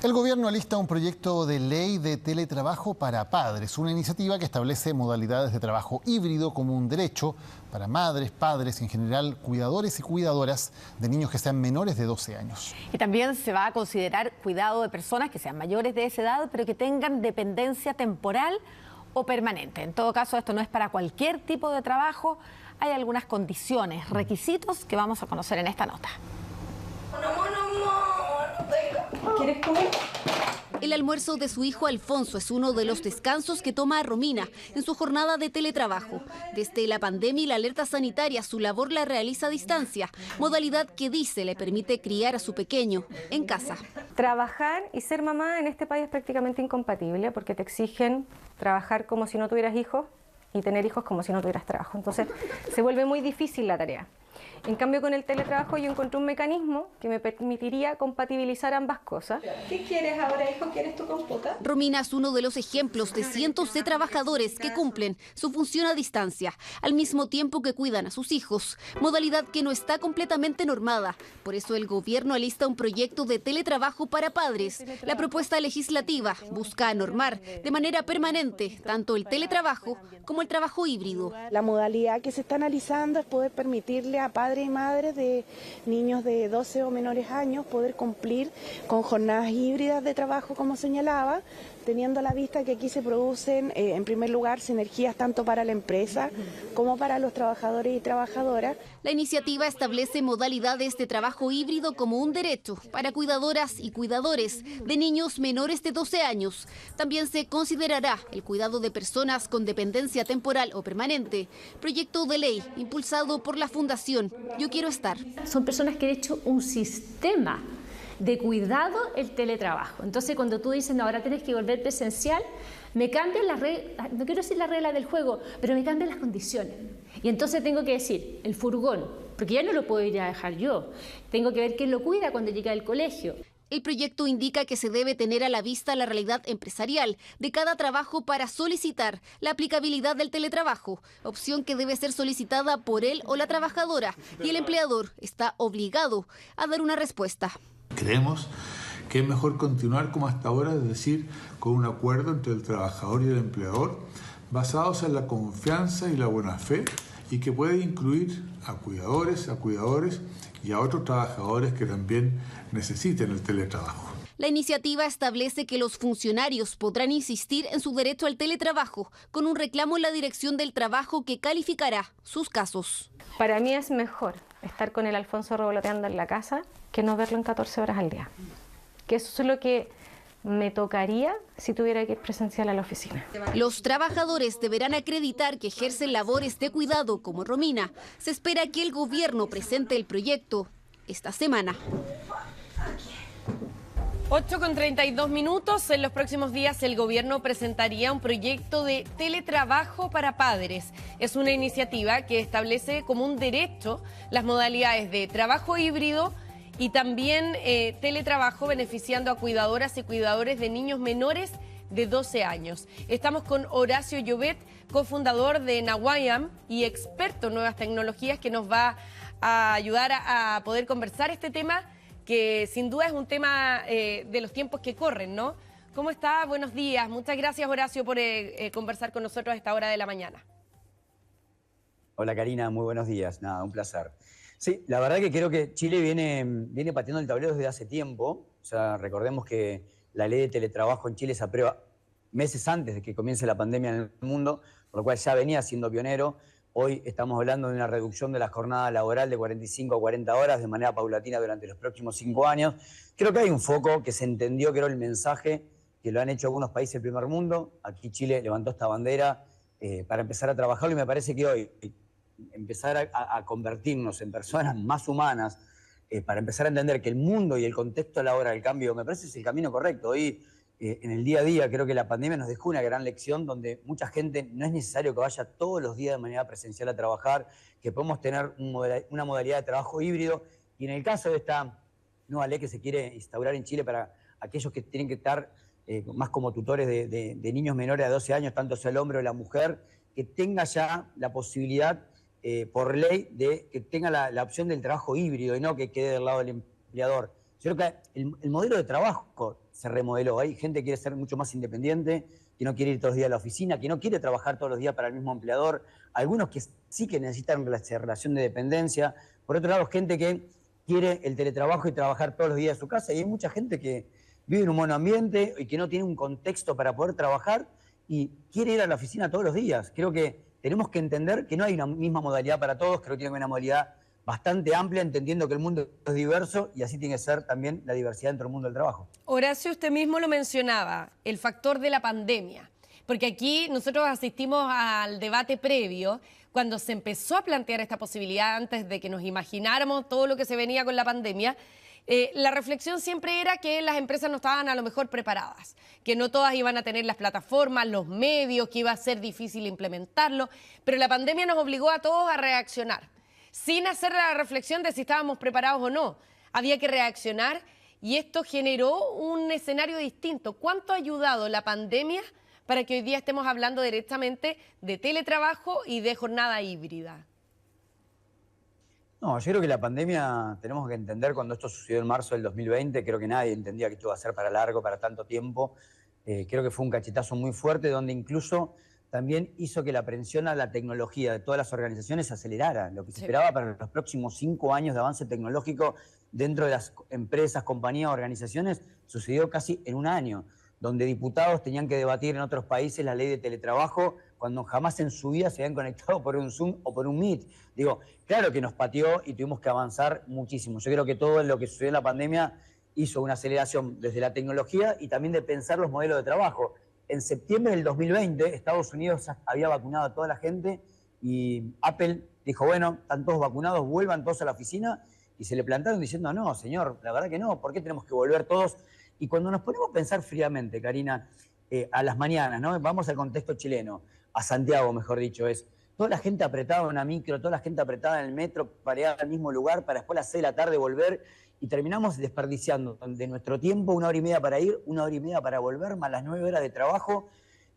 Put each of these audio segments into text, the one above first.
El gobierno alista un proyecto de ley de teletrabajo para padres, una iniciativa que establece modalidades de trabajo híbrido como un derecho para madres, padres y en general cuidadores y cuidadoras de niños que sean menores de 12 años. Y también se va a considerar cuidado de personas que sean mayores de esa edad, pero que tengan dependencia temporal o permanente. En todo caso, esto no es para cualquier tipo de trabajo. Hay algunas condiciones, requisitos que vamos a conocer en esta nota. ¿Quieres comer? El almuerzo de su hijo Alfonso es uno de los descansos que toma Romina en su jornada de teletrabajo. Desde la pandemia y la alerta sanitaria, su labor la realiza a distancia, modalidad que dice le permite criar a su pequeño en casa. Trabajar y ser mamá en este país es prácticamente incompatible porque te exigen trabajar como si no tuvieras hijos y tener hijos como si no tuvieras trabajo. Entonces se vuelve muy difícil la tarea. En cambio, con el teletrabajo yo encontré un mecanismo que me permitiría compatibilizar ambas cosas. ¿Qué quieres ahora, hijo? ¿Quieres tu compota? Romina es uno de los ejemplos de cientos de trabajadores que cumplen su función a distancia, al mismo tiempo que cuidan a sus hijos, modalidad que no está completamente normada. Por eso el gobierno alista un proyecto de teletrabajo para padres. La propuesta legislativa busca normar de manera permanente tanto el teletrabajo como el trabajo híbrido. La modalidad que se está analizando es poder permitirle a padres y madres de niños de 12 o menores años poder cumplir con jornadas híbridas de trabajo, como señalaba, teniendo a la vista que aquí se producen, en primer lugar, sinergias tanto para la empresa como para los trabajadores y trabajadoras. La iniciativa establece modalidades de trabajo híbrido como un derecho para cuidadoras y cuidadores de niños menores de 12 años. También se considerará el cuidado de personas con dependencia temporal o permanente. Proyecto de ley impulsado por la Fundación Yo Quiero Estar. Son personas que han hecho un sistema de cuidado el teletrabajo. Entonces, cuando tú dices, no, ahora tienes que volver presencial, me cambian las reglas, no quiero decir las reglas del juego, pero me cambian las condiciones. Y entonces tengo que decir, el furgón, porque ya no lo puedo ir a dejar yo. Tengo que ver quién lo cuida cuando llega al colegio. El proyecto indica que se debe tener a la vista la realidad empresarial de cada trabajo para solicitar la aplicabilidad del teletrabajo, opción que debe ser solicitada por él o la trabajadora, y el empleador está obligado a dar una respuesta. Creemos que es mejor continuar como hasta ahora, es decir, con un acuerdo entre el trabajador y el empleador, basados en la confianza y la buena fe, y que puede incluir a cuidadores y a otros trabajadores que también necesiten el teletrabajo. La iniciativa establece que los funcionarios podrán insistir en su derecho al teletrabajo con un reclamo en la Dirección del Trabajo que calificará sus casos. Para mí es mejor estar con el Alfonso revoloteando en la casa que no verlo en 14 horas al día. Que eso es lo que me tocaría si tuviera que ir presencial a la oficina. Los trabajadores deberán acreditar que ejercen labores de cuidado como Romina. Se espera que el gobierno presente el proyecto esta semana. 8:32. En los próximos días el gobierno presentaría un proyecto de teletrabajo para padres. Es una iniciativa que establece como un derecho las modalidades de trabajo híbrido y también teletrabajo beneficiando a cuidadoras y cuidadores de niños menores de 12 años. Estamos con Horacio Llobet, cofundador de Nawayam y experto en nuevas tecnologías, que nos va a ayudar a poder conversar este tema, que sin duda es un tema de los tiempos que corren, ¿no? ¿Cómo está? Buenos días. Muchas gracias, Horacio, por conversar con nosotros a esta hora de la mañana. Hola, Karina. Muy buenos días. Nada, un placer. Sí, la verdad que creo que Chile viene pateando el tablero desde hace tiempo. O sea, recordemos que la ley de teletrabajo en Chile se aprueba meses antes de que comience la pandemia en el mundo, por lo cual ya venía siendo pionero. Hoy estamos hablando de una reducción de la jornada laboral de 45 a 40 horas de manera paulatina durante los próximos 5 años. Creo que hay un foco que se entendió, creo, el mensaje que lo han hecho algunos países del primer mundo. Aquí Chile levantó esta bandera para empezar a trabajarlo, y me parece que hoy empezar a convertirnos en personas más humanas, para empezar a entender que el mundo y el contexto laboral, el cambio, me parece que es el camino correcto. Hoy, en el día a día, creo que la pandemia nos dejó una gran lección donde mucha gente no es necesario que vaya todos los días de manera presencial a trabajar, que podemos tener una modalidad de trabajo híbrido. Y en el caso de esta nueva ley que se quiere instaurar en Chile para aquellos que tienen que estar más como tutores de niños menores de 12 años, tanto sea el hombre o la mujer, que tenga ya la posibilidad por ley de que tenga la opción del trabajo híbrido y no que quede del lado del empleador. Yo creo que el modelo de trabajo se remodeló. Hay gente que quiere ser mucho más independiente, que no quiere ir todos los días a la oficina, que no quiere trabajar todos los días para el mismo empleador. Algunos que sí que necesitan relación de dependencia. Por otro lado, gente que quiere el teletrabajo y trabajar todos los días de su casa. Y hay mucha gente que vive en un monoambiente y que no tiene un contexto para poder trabajar y quiere ir a la oficina todos los días. Creo que tenemos que entender que no hay una misma modalidad para todos, creo que tiene una modalidad bastante amplia, entendiendo que el mundo es diverso y así tiene que ser también la diversidad dentro del mundo del trabajo. Horacio, usted mismo lo mencionaba, el factor de la pandemia, porque aquí nosotros asistimos al debate previo, cuando se empezó a plantear esta posibilidad antes de que nos imagináramos todo lo que se venía con la pandemia. La reflexión siempre era que las empresas no estaban a lo mejor preparadas, que no todas iban a tener las plataformas, los medios, que iba a ser difícil implementarlo, pero la pandemia nos obligó a todos a reaccionar, sin hacer la reflexión de si estábamos preparados o no. Había que reaccionar y esto generó un escenario distinto. ¿Cuánto ha ayudado la pandemia para que hoy día estemos hablando directamente de teletrabajo y de jornada híbrida? No, yo creo que la pandemia, tenemos que entender, cuando esto sucedió en marzo del 2020, creo que nadie entendía que esto iba a ser para largo, para tanto tiempo. Creo que fue un cachetazo muy fuerte, donde incluso también hizo que la aprehensión a la tecnología de todas las organizaciones se acelerara. Lo que se esperaba para los próximos 5 años de avance tecnológico dentro de las empresas, compañías, organizaciones, sucedió casi en un año, donde diputados tenían que debatir en otros países la ley de teletrabajo, cuando jamás en su vida se habían conectado por un Zoom o por un Meet. Digo, claro que nos pateó y tuvimos que avanzar muchísimo. Yo creo que todo lo que sucedió en la pandemia hizo una aceleración desde la tecnología y también de pensar los modelos de trabajo. En septiembre del 2020, Estados Unidos había vacunado a toda la gente y Apple dijo, bueno, están todos vacunados, vuelvan todos a la oficina, y se le plantaron diciendo, no, señor, la verdad que no, ¿por qué tenemos que volver todos? Y cuando nos ponemos a pensar fríamente, Karina, a las mañanas, ¿no? Vamos al contexto chileno, a Santiago, mejor dicho, es toda la gente apretada en una micro, toda la gente apretada en el metro para ir al mismo lugar, para después a las 6 de la tarde volver, y terminamos desperdiciando de nuestro tiempo 1 hora y media para ir, 1 hora y media para volver, más las 9 horas de trabajo.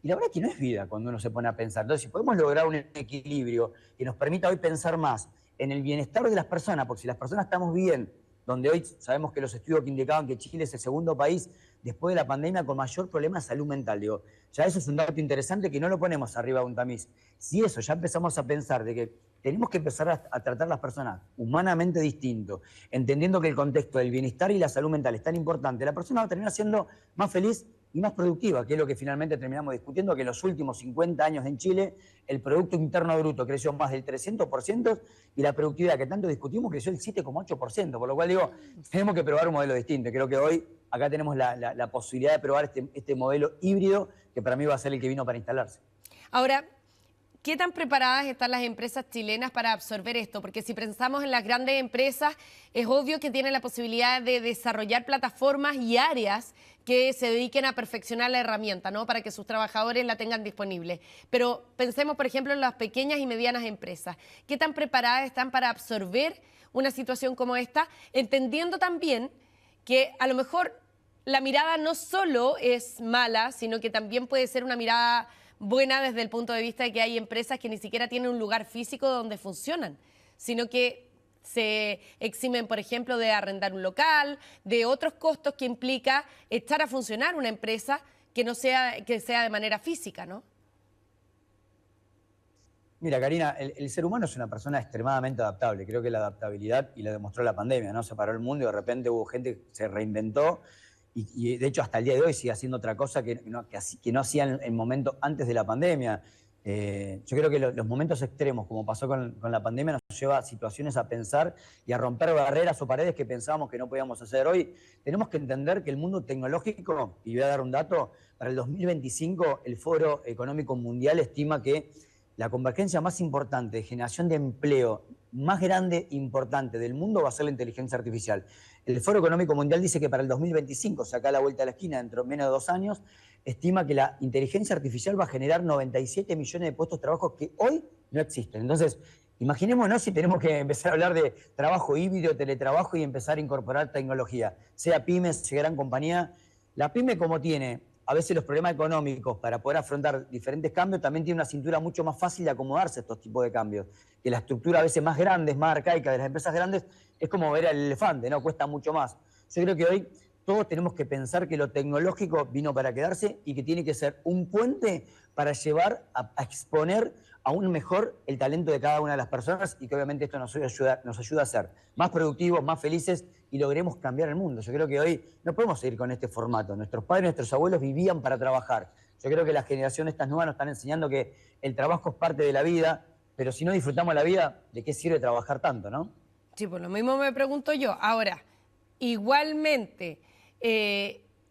Y la verdad es que no es vida cuando uno se pone a pensar. Entonces, si podemos lograr un equilibrio que nos permita hoy pensar más en el bienestar de las personas, porque si las personas estamos bien, donde hoy sabemos que los estudios que indicaban que Chile es el segundo país después de la pandemia con mayor problema de salud mental, digo, ya eso es un dato interesante que no lo ponemos arriba de un tamiz. Si eso ya empezamos a pensar de que tenemos que empezar a tratar a las personas humanamente distinto, entendiendo que el contexto del bienestar y la salud mental es tan importante, la persona va a terminar siendo más feliz y más productiva, que es lo que finalmente terminamos discutiendo, que en los últimos 50 años en Chile el Producto Interno Bruto creció más del 300% y la productividad que tanto discutimos creció el 7,8%, por lo cual digo, tenemos que probar un modelo distinto. Creo que hoy acá tenemos la posibilidad de probar este modelo híbrido que para mí va a ser el que vino para instalarse. Ahora, ¿qué tan preparadas están las empresas chilenas para absorber esto? Porque si pensamos en las grandes empresas, es obvio que tienen la posibilidad de desarrollar plataformas y áreas que se dediquen a perfeccionar la herramienta, ¿no? Para que sus trabajadores la tengan disponible. Pero pensemos, por ejemplo, en las pequeñas y medianas empresas. ¿Qué tan preparadas están para absorber una situación como esta? Entendiendo también que a lo mejor la mirada no solo es mala, sino que también puede ser una mirada buena desde el punto de vista de que hay empresas que ni siquiera tienen un lugar físico donde funcionan, sino que se eximen, por ejemplo, de arrendar un local, de otros costos que implica echar a funcionar una empresa que sea de manera física, ¿no? Mira, Karina, el ser humano es una persona extremadamente adaptable. Creo que la adaptabilidad, y lo demostró la pandemia, ¿no? Se paró el mundo y de repente hubo gente que se reinventó y de hecho hasta el día de hoy sigue haciendo otra cosa que no hacía en el momento antes de la pandemia. Yo creo que los momentos extremos, como pasó con la pandemia, nos lleva a situaciones a pensar y a romper barreras o paredes que pensábamos que no podíamos hacer. Hoy tenemos que entender que el mundo tecnológico, y voy a dar un dato, para el 2025 el Foro Económico Mundial estima que la convergencia más importante de generación de empleo, más grande e importante del mundo va a ser la inteligencia artificial. El Foro Económico Mundial dice que para el 2025, o sea, acá a la vuelta de la esquina, dentro de menos de 2 años, estima que la inteligencia artificial va a generar 97 millones de puestos de trabajo que hoy no existen. Entonces, imaginémonos si tenemos que empezar a hablar de trabajo híbrido, teletrabajo y empezar a incorporar tecnología, sea pymes, sea gran compañía. La pyme, como tiene a veces los problemas económicos para poder afrontar diferentes cambios, también tiene una cintura mucho más fácil de acomodarse a estos tipos de cambios. Que la estructura a veces más grande, más arcaica de las empresas grandes, es como ver al elefante, ¿no? Cuesta mucho más. Yo creo que hoy todos tenemos que pensar que lo tecnológico vino para quedarse y que tiene que ser un puente para llevar a exponer aún mejor el talento de cada una de las personas y que obviamente esto nos ayuda a ser más productivos, más felices y logremos cambiar el mundo. Yo creo que hoy no podemos seguir con este formato. Nuestros padres, nuestros abuelos vivían para trabajar. Yo creo que la generación estas nuevas nos están enseñando que el trabajo es parte de la vida, pero si no disfrutamos la vida, ¿de qué sirve trabajar tanto, no? Sí, pues lo mismo me pregunto yo. Ahora, igualmente,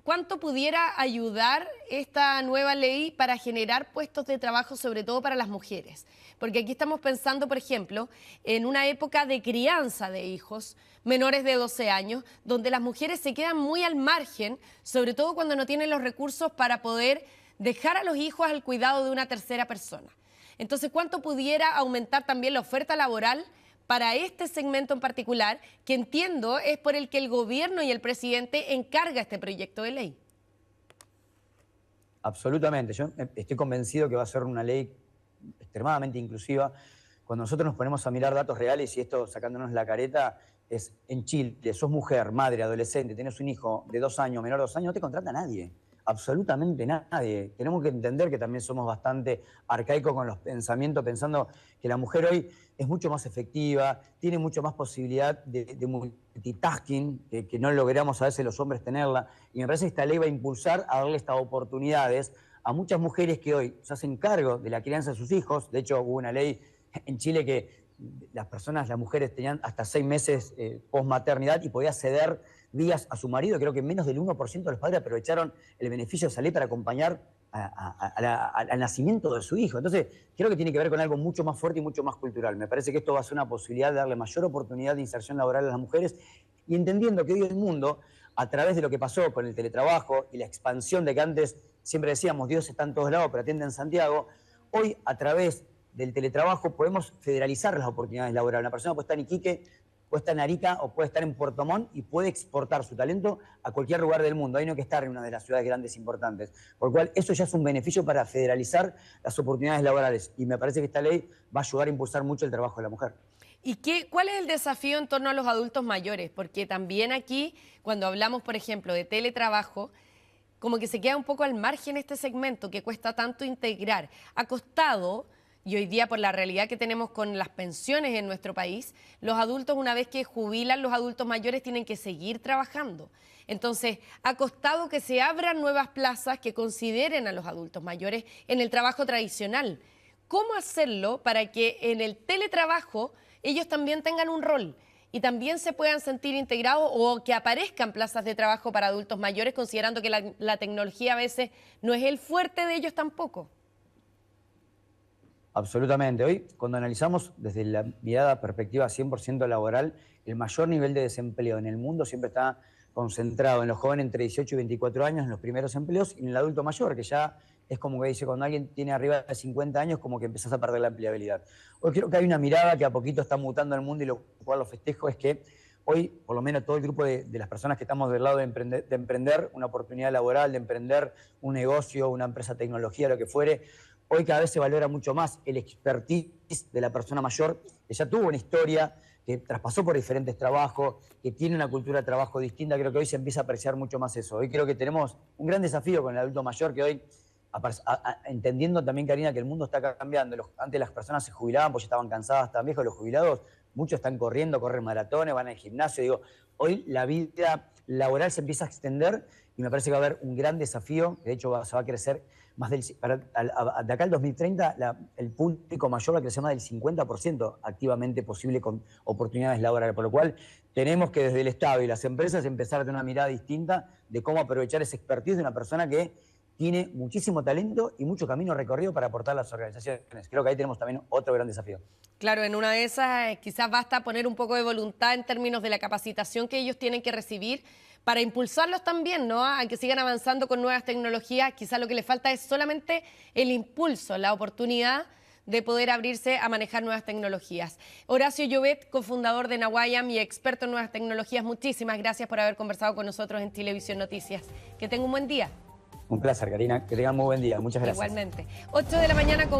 ¿cuánto pudiera ayudar esta nueva ley para generar puestos de trabajo, sobre todo para las mujeres? Porque aquí estamos pensando, por ejemplo, en una época de crianza de hijos menores de 12 años, donde las mujeres se quedan muy al margen, sobre todo cuando no tienen los recursos para poder dejar a los hijos al cuidado de una tercera persona. Entonces, ¿cuánto pudiera aumentar también la oferta laboral para este segmento en particular, que entiendo es por el que el gobierno y el presidente encarga este proyecto de ley? Absolutamente. Yo estoy convencido que va a ser una ley extremadamente inclusiva. Cuando nosotros nos ponemos a mirar datos reales, y esto sacándonos la careta, es en Chile, sos mujer, madre, adolescente, tenés un hijo de 2 años, menor de 2 años, no te contrata nadie. Absolutamente nadie. Tenemos que entender que también somos bastante arcaicos con los pensamientos, pensando que la mujer hoy es mucho más efectiva, tiene mucho más posibilidad de multitasking, que no logramos a veces los hombres tenerla. Y me parece que esta ley va a impulsar a darle estas oportunidades a muchas mujeres que hoy se hacen cargo de la crianza de sus hijos. De hecho, hubo una ley en Chile que las mujeres tenían hasta 6 meses posmaternidad y podía ceder días a su marido. Creo que menos del 1% de los padres aprovecharon el beneficio de esa ley para acompañar al nacimiento de su hijo. Entonces, creo que tiene que ver con algo mucho más fuerte y mucho más cultural. Me parece que esto va a ser una posibilidad de darle mayor oportunidad de inserción laboral a las mujeres y entendiendo que hoy el mundo, a través de lo que pasó con el teletrabajo y la expansión de que antes siempre decíamos Dios está en todos lados pero atiende en Santiago, hoy a través del teletrabajo podemos federalizar las oportunidades laborales. Una persona puede estar en Iquique, puede estar en Arica o puede estar en Puerto Montt y puede exportar su talento a cualquier lugar del mundo. Ahí no hay que estar en una de las ciudades grandes importantes. Por lo cual, eso ya es un beneficio para federalizar las oportunidades laborales. Y me parece que esta ley va a ayudar a impulsar mucho el trabajo de la mujer. ¿Y cuál es el desafío en torno a los adultos mayores? Porque también aquí, cuando hablamos, por ejemplo, de teletrabajo, como que se queda un poco al margen este segmento que cuesta tanto integrar. Ha costado... Y hoy día, por la realidad que tenemos con las pensiones en nuestro país, los adultos, una vez que jubilan, los adultos mayores tienen que seguir trabajando. Entonces, ha costado que se abran nuevas plazas que consideren a los adultos mayores en el trabajo tradicional. ¿Cómo hacerlo para que en el teletrabajo ellos también tengan un rol y también se puedan sentir integrados o que aparezcan plazas de trabajo para adultos mayores, considerando que la tecnología a veces no es el fuerte de ellos tampoco? Absolutamente. Hoy, cuando analizamos desde la mirada perspectiva 100% laboral, el mayor nivel de desempleo en el mundo siempre está concentrado en los jóvenes entre 18 y 24 años, en los primeros empleos, y en el adulto mayor, que ya es como que dice, cuando alguien tiene arriba de 50 años, como que empezás a perder la empleabilidad. Hoy creo que hay una mirada que a poquito está mutando el mundo y lo cual lo festejo, es que hoy, por lo menos todo el grupo de las personas que estamos del lado de emprender una oportunidad laboral, de emprender un negocio, una empresa de tecnología, lo que fuere, hoy cada vez se valora mucho más el expertise de la persona mayor, que ya tuvo una historia, que traspasó por diferentes trabajos, que tiene una cultura de trabajo distinta. Creo que hoy se empieza a apreciar mucho más eso. Hoy creo que tenemos un gran desafío con el adulto mayor, que hoy, entendiendo también, Karina, que el mundo está cambiando. Antes las personas se jubilaban porque ya estaban cansadas, estaban viejos. Los jubilados, muchos están corriendo, corren maratones, van al gimnasio. Digo, hoy la vida laboral se empieza a extender y me parece que va a haber un gran desafío, que de hecho se va a crecer más de acá al 2030, el público mayor va a crecer más del 50% activamente posible con oportunidades laborales, por lo cual tenemos que desde el Estado y las empresas empezar a tener una mirada distinta de cómo aprovechar ese expertise de una persona que tiene muchísimo talento y mucho camino recorrido para aportar a las organizaciones. Creo que ahí tenemos también otro gran desafío. Claro, en una de esas quizás basta poner un poco de voluntad en términos de la capacitación que ellos tienen que recibir para impulsarlos también, ¿no?, a que sigan avanzando con nuevas tecnologías. Quizás lo que les falta es solamente el impulso, la oportunidad de poder abrirse a manejar nuevas tecnologías. Horacio Llobet, cofundador de Nawayam y experto en nuevas tecnologías, muchísimas gracias por haber conversado con nosotros en Chilevisión Noticias. Que tenga un buen día. Un placer, Karina. Que tengan muy buen día. Muchas gracias. Igualmente. 8 de la mañana con